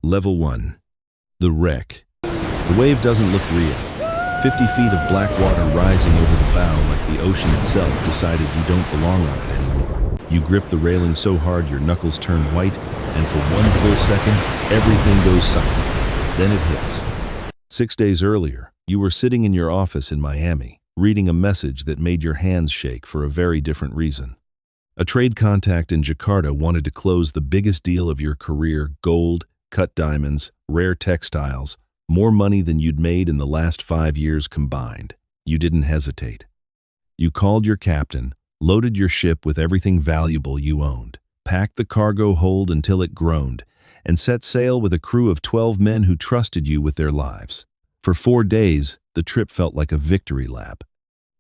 Level 1. The wreck. The wave doesn't look real. 50 feet of black water rising over the bow like the ocean itself decided you don't belong on it anymore. You grip the railing so hard your knuckles turn white, and for one full second, everything goes silent. Then it hits. 6 days earlier, you were sitting in your office in Miami, reading a message that made your hands shake for a very different reason. A trade contact in Jakarta wanted to close the biggest deal of your career: gold, cut diamonds, rare textiles, more money than you'd made in the last 5 years combined. You didn't hesitate. You called your captain, loaded your ship with everything valuable you owned, packed the cargo hold until it groaned, and set sail with a crew of 12 men who trusted you with their lives. For 4 days, the trip felt like a victory lap.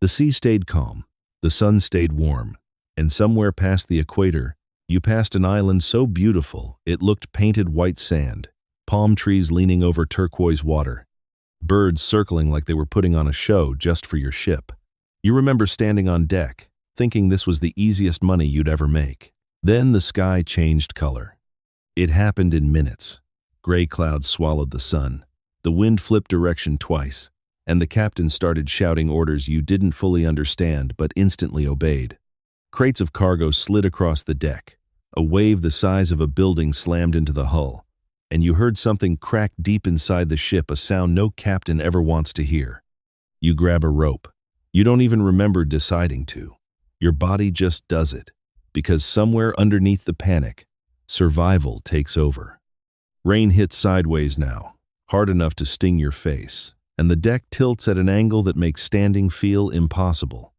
The sea stayed calm, the sun stayed warm, and somewhere past the equator, you passed an island so beautiful it looked painted white sand, palm trees leaning over turquoise water, birds circling like they were putting on a show just for your ship. You remember standing on deck, thinking this was the easiest money you'd ever make. Then the sky changed color. It happened in minutes. Gray clouds swallowed the sun. The wind flipped direction twice, and the captain started shouting orders you didn't fully understand but instantly obeyed. Crates of cargo slid across the deck. A wave the size of a building slammed into the hull, and you heard something crack deep inside the ship, a sound no captain ever wants to hear. You grab a rope. You don't even remember deciding to. Your body just does it, because somewhere underneath the panic, survival takes over. Rain hits sideways now, hard enough to sting your face, and the deck tilts at an angle that makes standing feel impossible.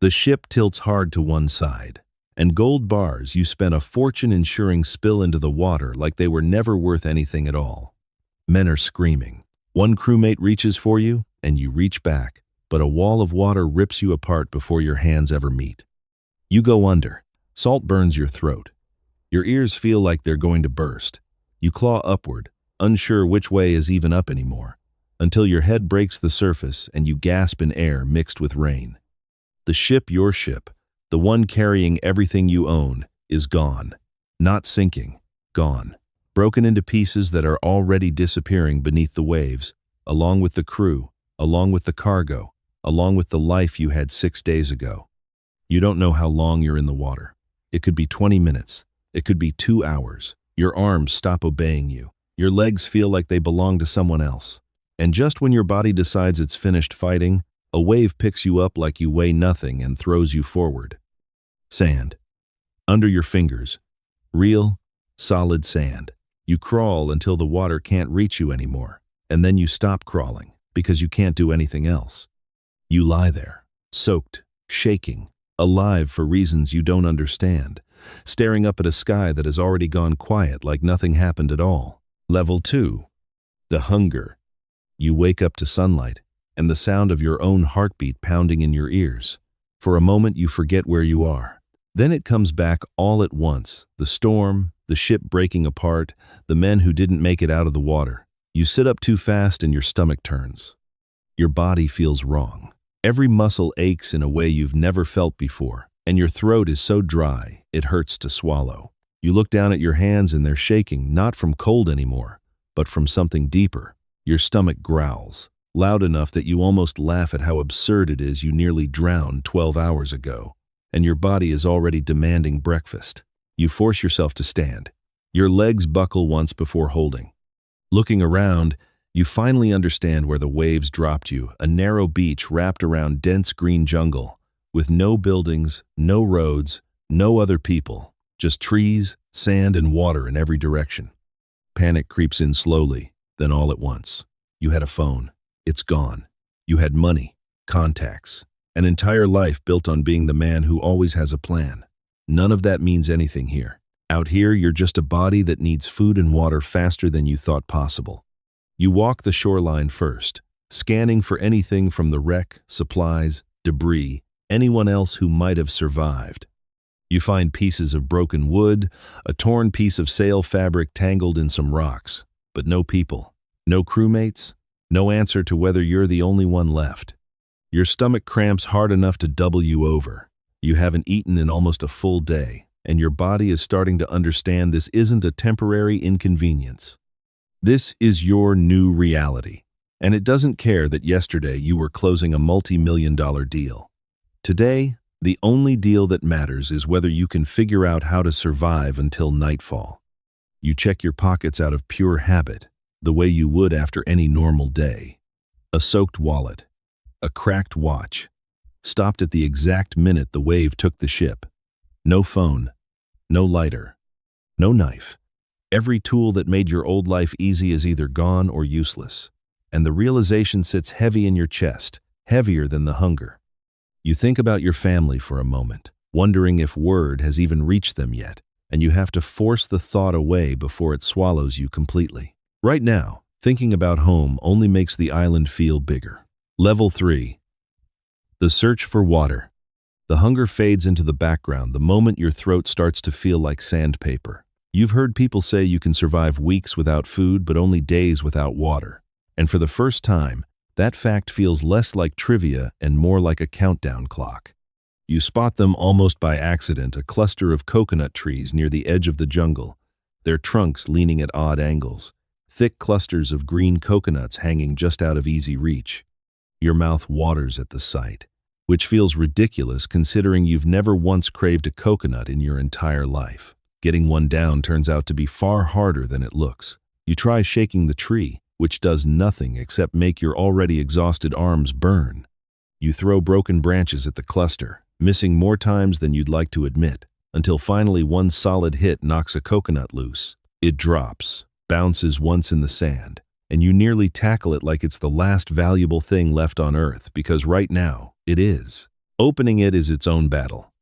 The ship tilts hard to one side, and gold bars you spent a fortune ensuring spill into the water like they were never worth anything at all. Men are screaming. One crewmate reaches for you, and you reach back, but a wall of water rips you apart before your hands ever meet. You go under. Salt burns your throat. Your ears feel like they're going to burst. You claw upward, unsure which way is even up anymore, until your head breaks the surface and you gasp in air mixed with rain. The ship, your ship, the one carrying everything you own, is gone. Not sinking, gone. Broken into pieces that are already disappearing beneath the waves, along with the crew, along with the cargo, along with the life you had 6 days ago. You don't know how long you're in the water. It could be 20 minutes. It could be 2 hours. Your arms stop obeying you. Your legs feel like they belong to someone else. And just when your body decides it's finished fighting, a wave picks you up like you weigh nothing and throws you forward. Sand. Under your fingers. Real, solid sand. You crawl until the water can't reach you anymore, and then you stop crawling because you can't do anything else. You lie there, soaked, shaking, alive for reasons you don't understand, staring up at a sky that has already gone quiet like nothing happened at all. Level 2. The hunger. You wake up to sunlight and the sound of your own heartbeat pounding in your ears. For a moment you forget where you are. Then it comes back all at once, the storm, the ship breaking apart, the men who didn't make it out of the water. You sit up too fast and your stomach turns. Your body feels wrong. Every muscle aches in a way you've never felt before, and your throat is so dry, it hurts to swallow. You look down at your hands and they're shaking, not from cold anymore, but from something deeper. Your stomach growls, loud enough that you almost laugh at how absurd it is you nearly drowned 12 hours ago, and your body is already demanding breakfast. You force yourself to stand. Your legs buckle once before holding. Looking around, you finally understand where the waves dropped you, a narrow beach wrapped around dense green jungle, with no buildings, no roads, no other people, just trees, sand, and water in every direction. Panic creeps in slowly, then all at once. You had a phone. It's gone. You had money, contacts, an entire life built on being the man who always has a plan. None of that means anything here. Out here, you're just a body that needs food and water faster than you thought possible. You walk the shoreline first, scanning for anything from the wreck, supplies, debris, anyone else who might have survived. You find pieces of broken wood, a torn piece of sail fabric tangled in some rocks, but no people, no crewmates, no answer to whether you're the only one left. Your stomach cramps hard enough to double you over. You haven't eaten in almost a full day, and your body is starting to understand this isn't a temporary inconvenience. This is your new reality, and it doesn't care that yesterday you were closing a multi-million-dollar deal. Today, the only deal that matters is whether you can figure out how to survive until nightfall. You check your pockets out of pure habit, the way you would after any normal day. A soaked wallet, a cracked watch, stopped at the exact minute the wave took the ship. No phone, no lighter, no knife. Every tool that made your old life easy is either gone or useless. And the realization sits heavy in your chest, heavier than the hunger. You think about your family for a moment, wondering if word has even reached them yet, and you have to force the thought away before it swallows you completely. Right now, thinking about home only makes the island feel bigger. Level 3. The search for water. The hunger fades into the background the moment your throat starts to feel like sandpaper. You've heard people say you can survive weeks without food but only days without water. And for the first time, that fact feels less like trivia and more like a countdown clock. You spot them almost by accident, a cluster of coconut trees near the edge of the jungle, their trunks leaning at odd angles, thick clusters of green coconuts hanging just out of easy reach. Your mouth waters at the sight, which feels ridiculous considering you've never once craved a coconut in your entire life. Getting one down turns out to be far harder than it looks. You try shaking the tree, which does nothing except make your already exhausted arms burn. You throw broken branches at the cluster, missing more times than you'd like to admit, until finally one solid hit knocks a coconut loose. It drops, bounces once in the sand, and you nearly tackle it like it's the last valuable thing left on Earth, because right now, it is. Opening it is its own battle.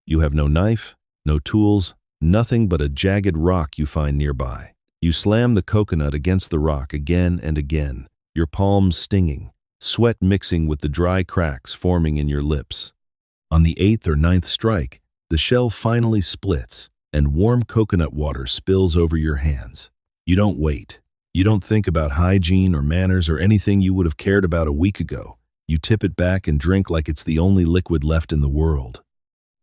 You have no knife, no tools, nothing but a jagged rock you find nearby. You slam the coconut against the rock again and again, your palms stinging, sweat mixing with the dry cracks forming in your lips. On the 8th or 9th strike, the shell finally splits, and warm coconut water spills over your hands. You don't wait. You don't think about hygiene or manners or anything you would have cared about a week ago. You tip it back and drink like it's the only liquid left in the world.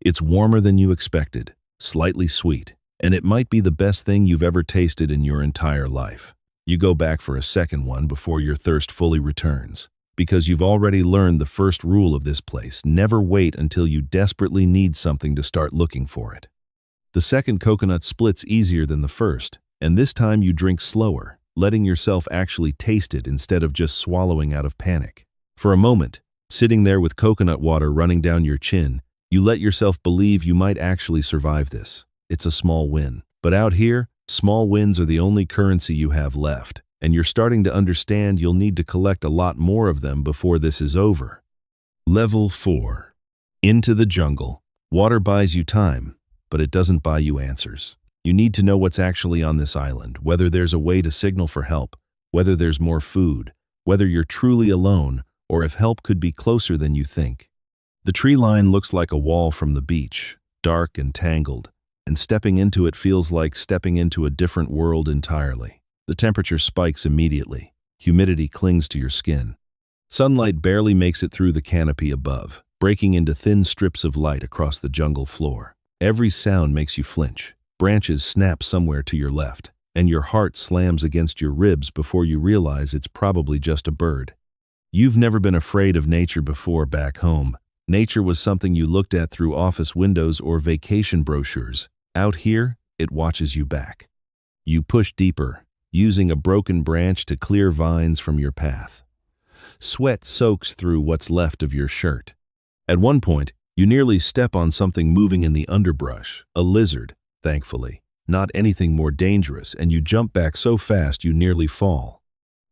It's warmer than you expected, slightly sweet, and it might be the best thing you've ever tasted in your entire life. You go back for a second one before your thirst fully returns, because you've already learned the first rule of this place: never wait until you desperately need something to start looking for it. The second coconut splits easier than the first, and this time you drink slower, letting yourself actually taste it instead of just swallowing out of panic. For a moment, sitting there with coconut water running down your chin, you let yourself believe you might actually survive this. It's a small win. But out here, small wins are the only currency you have left, and you're starting to understand you'll need to collect a lot more of them before this is over. Level 4. Into the jungle. Water buys you time, but it doesn't buy you answers. You need to know what's actually on this island, whether there's a way to signal for help, whether there's more food, whether you're truly alone, or if help could be closer than you think. The tree line looks like a wall from the beach, dark and tangled, and stepping into it feels like stepping into a different world entirely. The temperature spikes immediately. Humidity clings to your skin. Sunlight barely makes it through the canopy above, breaking into thin strips of light across the jungle floor. Every sound makes you flinch. Branches snap somewhere to your left, and your heart slams against your ribs before you realize it's probably just a bird. You've never been afraid of nature before back home. Nature was something you looked at through office windows or vacation brochures. Out here, it watches you back. You push deeper, using a broken branch to clear vines from your path. Sweat soaks through what's left of your shirt. At one point, you nearly step on something moving in the underbrush, a lizard, thankfully, not anything more dangerous, and you jump back so fast you nearly fall.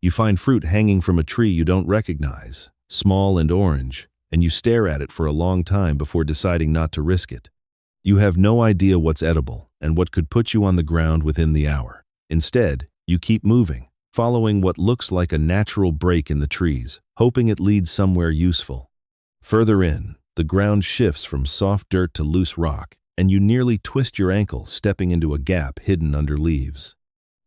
You find fruit hanging from a tree you don't recognize, small and orange, and you stare at it for a long time before deciding not to risk it. You have no idea what's edible and what could put you on the ground within the hour. Instead, you keep moving, following what looks like a natural break in the trees, hoping it leads somewhere useful. Further in, the ground shifts from soft dirt to loose rock, and you nearly twist your ankle stepping into a gap hidden under leaves.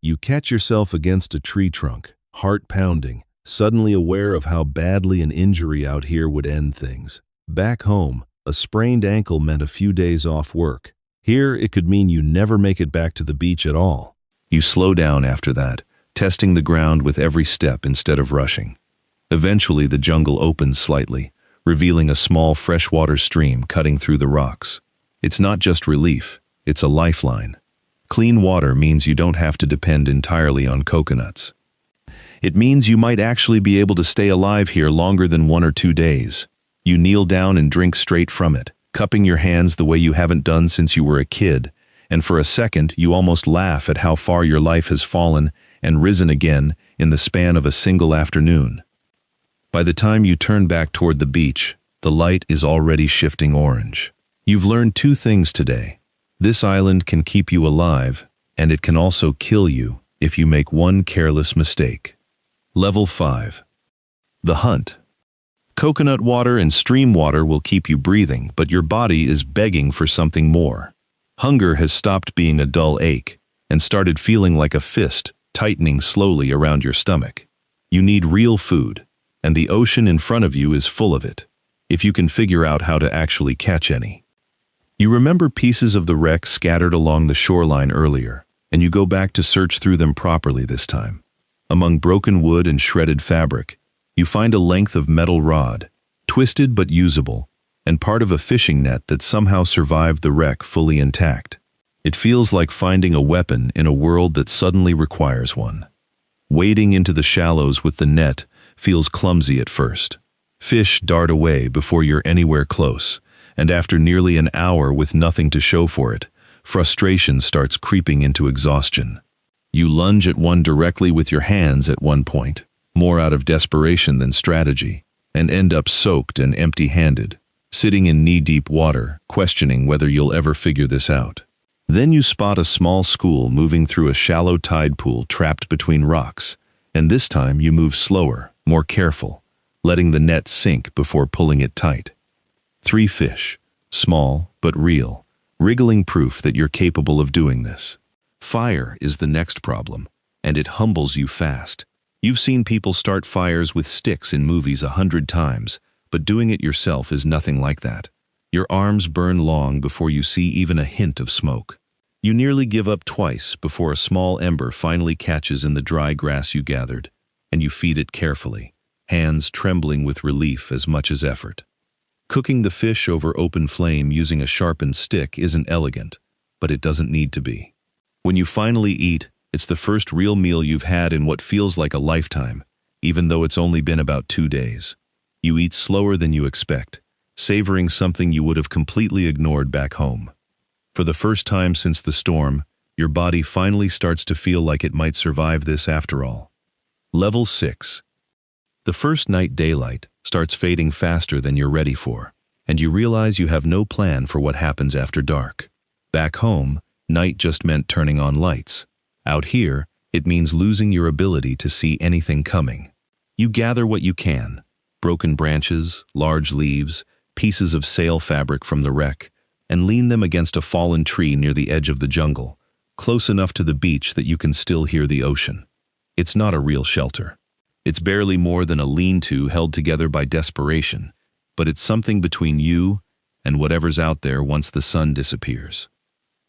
You catch yourself against a tree trunk, heart pounding, suddenly aware of how badly an injury out here would end things. Back home, a sprained ankle meant a few days off work. Here, it could mean you never make it back to the beach at all. You slow down after that, testing the ground with every step instead of rushing. Eventually, the jungle opens slightly, revealing a small freshwater stream cutting through the rocks. It's not just relief, it's a lifeline. Clean water means you don't have to depend entirely on coconuts. It means you might actually be able to stay alive here longer than 1 or 2 days. You kneel down and drink straight from it, cupping your hands the way you haven't done since you were a kid, and for a second you almost laugh at how far your life has fallen and risen again in the span of a single afternoon. By the time you turn back toward the beach, the light is already shifting orange. You've learned 2 things today. This island can keep you alive, and it can also kill you if you make one careless mistake. Level 5. The hunt. Coconut water and stream water will keep you breathing, but your body is begging for something more. Hunger has stopped being a dull ache and started feeling like a fist tightening slowly around your stomach. You need real food, and the ocean in front of you is full of it, if you can figure out how to actually catch any. You remember pieces of the wreck scattered along the shoreline earlier, and you go back to search through them properly this time. Among broken wood and shredded fabric, you find a length of metal rod, twisted but usable, and part of a fishing net that somehow survived the wreck fully intact. It feels like finding a weapon in a world that suddenly requires one. Wading into the shallows with the net feels clumsy at first. Fish dart away before you're anywhere close, and after nearly an hour with nothing to show for it, frustration starts creeping into exhaustion. You lunge at one directly with your hands at one point, more out of desperation than strategy, and end up soaked and empty-handed, sitting in knee-deep water, questioning whether you'll ever figure this out. Then you spot a small school moving through a shallow tide pool trapped between rocks, and this time you move slower, more careful, letting the net sink before pulling it tight. 3 fish, small but real, wriggling proof that you're capable of doing this. Fire is the next problem, and it humbles you fast. You've seen people start fires with sticks in movies 100 times, but doing it yourself is nothing like that. Your arms burn long before you see even a hint of smoke. You nearly give up twice before a small ember finally catches in the dry grass you gathered, and you feed it carefully, hands trembling with relief as much as effort. Cooking the fish over open flame using a sharpened stick isn't elegant, but it doesn't need to be. When you finally eat, it's the first real meal you've had in what feels like a lifetime, even though it's only been about 2 days. You eat slower than you expect, savoring something you would have completely ignored back home. For the first time since the storm, your body finally starts to feel like it might survive this after all. Level 6. The first night daylight starts fading faster than you're ready for, and you realize you have no plan for what happens after dark. Back home, night just meant turning on lights. Out here, it means losing your ability to see anything coming. You gather what you can: broken branches, large leaves, pieces of sail fabric from the wreck, and lean them against a fallen tree near the edge of the jungle, close enough to the beach that you can still hear the ocean. It's not a real shelter. It's barely more than a lean-to held together by desperation, but it's something between you and whatever's out there once the sun disappears.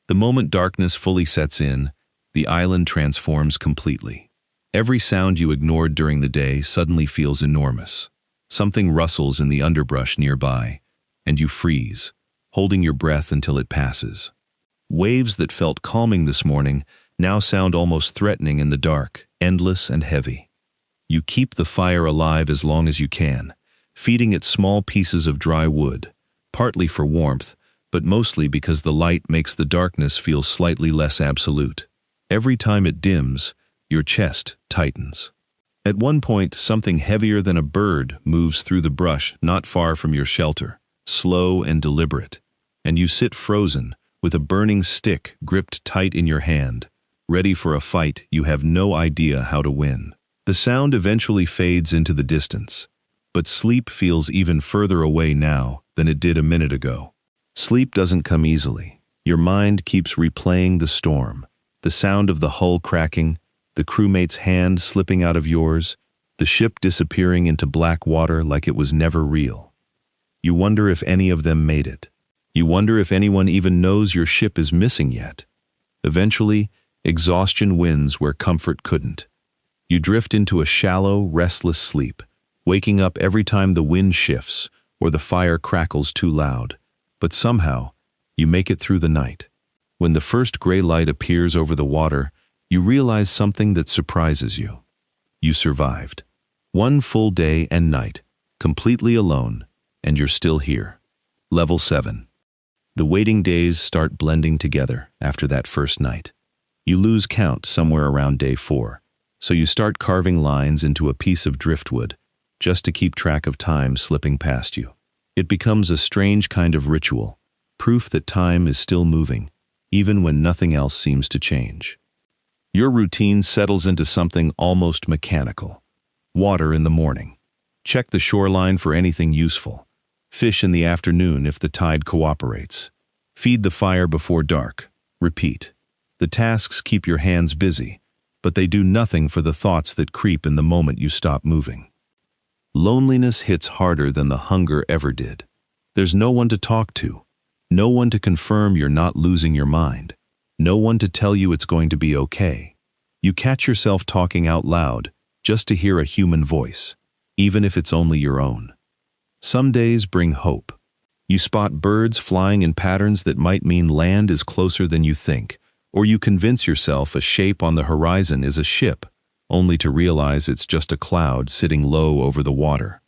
The moment darkness fully sets in, the island transforms completely. Every sound you ignored during the day suddenly feels enormous. Something rustles in the underbrush nearby, and you freeze, holding your breath until it passes. Waves that felt calming this morning now sound almost threatening in the dark, endless and heavy. You keep the fire alive as long as you can, feeding it small pieces of dry wood, partly for warmth, but mostly because the light makes the darkness feel slightly less absolute. Every time it dims, your chest tightens. At one point, something heavier than a bird moves through the brush not far from your shelter, slow and deliberate, and you sit frozen, with a burning stick gripped tight in your hand, ready for a fight you have no idea how to win. The sound eventually fades into the distance, but sleep feels even further away now than it did a minute ago. Sleep doesn't come easily. Your mind keeps replaying the storm, the sound of the hull cracking, the crewmate's hand slipping out of yours, the ship disappearing into black water like it was never real. You wonder if any of them made it. You wonder if anyone even knows your ship is missing yet. Eventually, exhaustion wins where comfort couldn't, You drift into a shallow, restless sleep, waking up every time the wind shifts or the fire crackles too loud. But somehow, you make it through the night. When the first gray light appears over the water, you realize something that surprises you. You survived. One full day and night, completely alone, and you're still here. Level 7. The waiting days start blending together after that first night. You lose count somewhere around day 4, so you start carving lines into a piece of driftwood, just to keep track of time slipping past you. It becomes a strange kind of ritual, proof that time is still moving, even when nothing else seems to change. Your routine settles into something almost mechanical. Water in the morning. Check the shoreline for anything useful. Fish in the afternoon if the tide cooperates. Feed the fire before dark. Repeat. The tasks keep your hands busy, but they do nothing for the thoughts that creep in the moment you stop moving. Loneliness hits harder than the hunger ever did. There's no one to talk to, no one to confirm you're not losing your mind, no one to tell you it's going to be okay. You catch yourself talking out loud just to hear a human voice, even if it's only your own. Some days bring hope. You spot birds flying in patterns that might mean land is closer than you think, or you convince yourself a shape on the horizon is a ship, only to realize it's just a cloud sitting low over the water.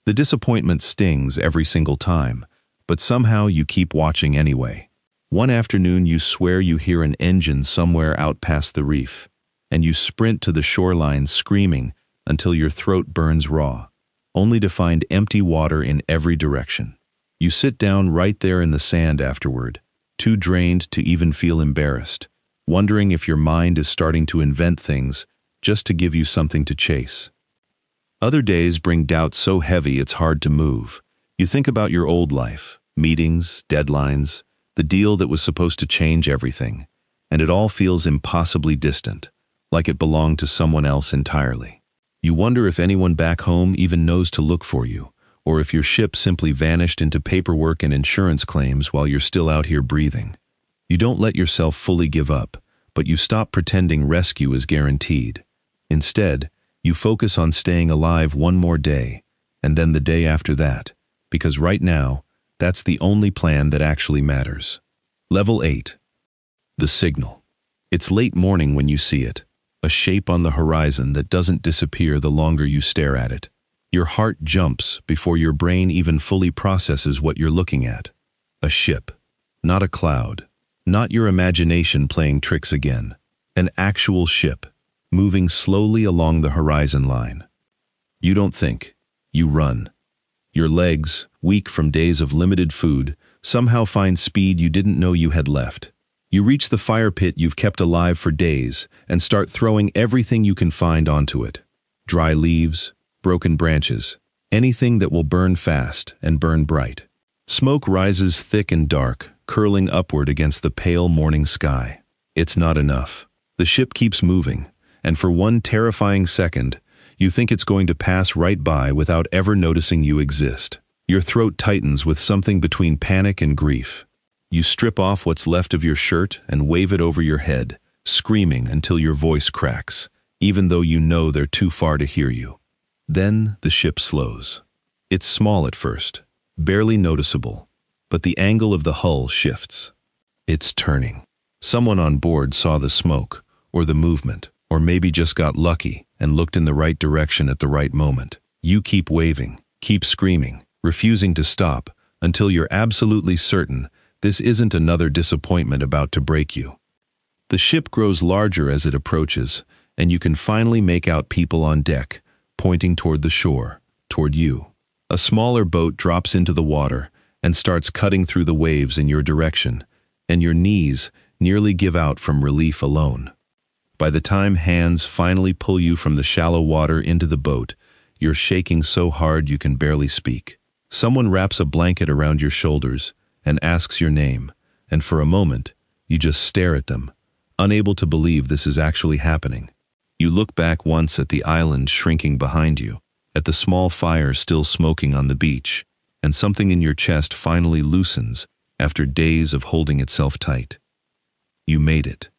The disappointment stings every single time, but somehow you keep watching anyway. One afternoon you swear you hear an engine somewhere out past the reef, and you sprint to the shoreline screaming until your throat burns raw, only to find empty water in every direction. You sit down right there in the sand afterward, too drained to even feel embarrassed, wondering if your mind is starting to invent things just to give you something to chase. Other days bring doubt so heavy it's hard to move. You think about your old life, meetings, deadlines, the deal that was supposed to change everything, and it all feels impossibly distant, like it belonged to someone else entirely. You wonder if anyone back home even knows to look for you, or if your ship simply vanished into paperwork and insurance claims while you're still out here breathing. You don't let yourself fully give up, but you stop pretending rescue is guaranteed. Instead, you focus on staying alive one more day, and then the day after that, because right now, that's the only plan that actually matters. Level 8. The signal. It's late morning when you see it, a shape on the horizon that doesn't disappear the longer you stare at it. Your heart jumps before your brain even fully processes what you're looking at. A ship, not a cloud, not your imagination playing tricks again. An actual ship, moving slowly along the horizon line. You don't think, you run. Your legs, weak from days of limited food, somehow find speed you didn't know you had left. You reach the fire pit you've kept alive for days and start throwing everything you can find onto it. Dry leaves, broken branches, anything that will burn fast and burn bright. Smoke rises thick and dark, curling upward against the pale morning sky. It's not enough. The ship keeps moving, and for one terrifying second, you think it's going to pass right by without ever noticing you exist. Your throat tightens with something between panic and grief. You strip off what's left of your shirt and wave it over your head, screaming until your voice cracks, even though you know they're too far to hear you. Then the ship slows. It's small at first, barely noticeable, but the angle of the hull shifts. It's turning. Someone on board saw the smoke, or the movement, or maybe just got lucky and looked in the right direction at the right moment. You keep waving, keep screaming, refusing to stop, until you're absolutely certain this isn't another disappointment about to break you. The ship grows larger as it approaches, and you can finally make out people on deck, pointing toward the shore, toward you. A smaller boat drops into the water and starts cutting through the waves in your direction, and your knees nearly give out from relief alone. By the time hands finally pull you from the shallow water into the boat, you're shaking so hard you can barely speak. Someone wraps a blanket around your shoulders and asks your name, and for a moment, you just stare at them, unable to believe this is actually happening. You look back once at the island shrinking behind you, at the small fire still smoking on the beach, and something in your chest finally loosens after days of holding itself tight. You made it.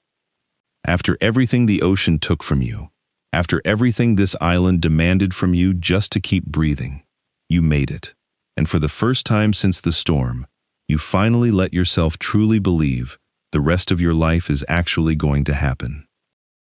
After everything the ocean took from you, After everything this island demanded from you just to keep breathing, you made it. And for the first time since the storm, you finally let yourself truly believe the rest of your life is actually going to happen.